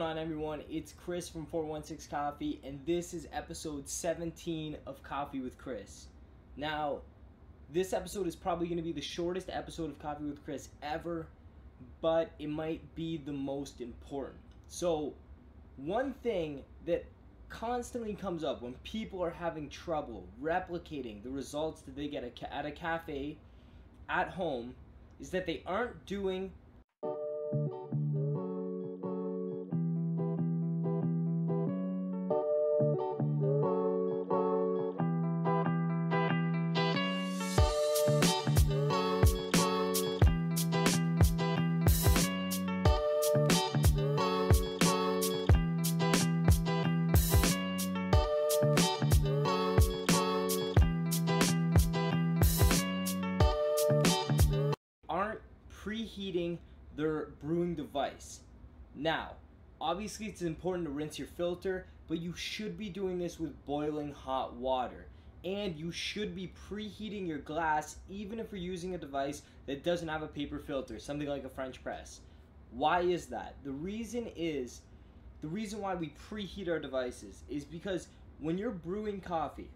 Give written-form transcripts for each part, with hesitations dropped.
on, everyone? It's Chris from 416 Coffee, and this is episode 17 of Coffee with Chris. Now, this episode is probably going to be the shortest episode of Coffee with Chris ever, but it might be the most important. So, one thing that constantly comes up when people are having trouble replicating the results that they get at a cafe at home is that they aren't doing preheating their brewing device. Now, obviously it's important to rinse your filter, but you should be doing this with boiling hot water. And you should be preheating your glass even if you're using a device that doesn't have a paper filter, something like a French press. Why is that? The reason why we preheat our devices is because when you're brewing coffee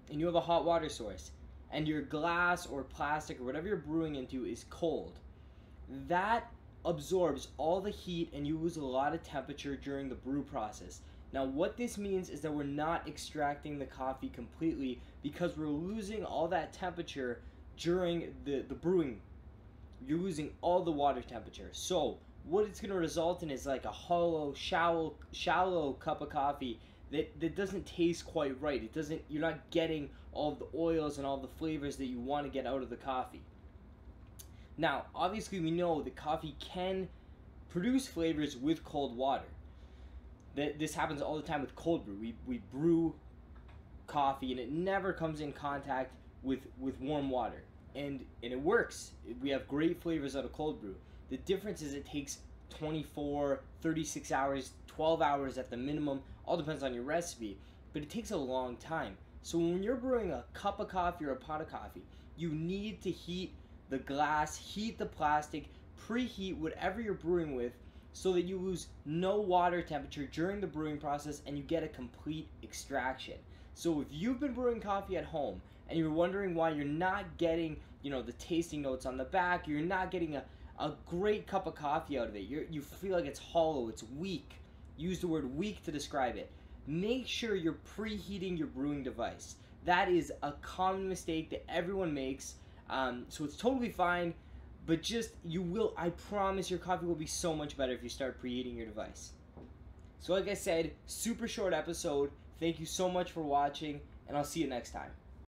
and you have a hot water source and your glass or plastic or whatever you're brewing into is cold, that absorbs all the heat and you lose a lot of temperature during the brew process. Now what this means is that we're not extracting the coffee completely because we're losing all that temperature during the brewing. You're losing all the water temperature. So what it's going to result in is like a hollow, shallow cup of coffee that doesn't taste quite right. You're not getting all of the oils and all the flavors that you want to get out of the coffee. Now, obviously we know that coffee can produce flavors with cold water. This happens all the time with cold brew. We brew coffee and it never comes in contact with warm water. And it works. We have great flavors out of cold brew. The difference is it takes 24, 36 hours, 12 hours at the minimum. All depends on your recipe. But it takes a long time. So when you're brewing a cup of coffee or a pot of coffee, you need to heat the glass, heat the plastic, preheat whatever you're brewing with so that you lose no water temperature during the brewing process and you get a complete extraction. So if you've been brewing coffee at home and you're wondering why you're not getting, the tasting notes on the back, you're not getting a great cup of coffee out of it, you feel like it's hollow, it's weak. Use the word weak to describe it. Make sure you're preheating your brewing device. That is a common mistake that everyone makes. So it's totally fine, but I promise your coffee will be so much better if you start preheating your device. So like I said, super short episode. Thank you so much for watching, and I'll see you next time.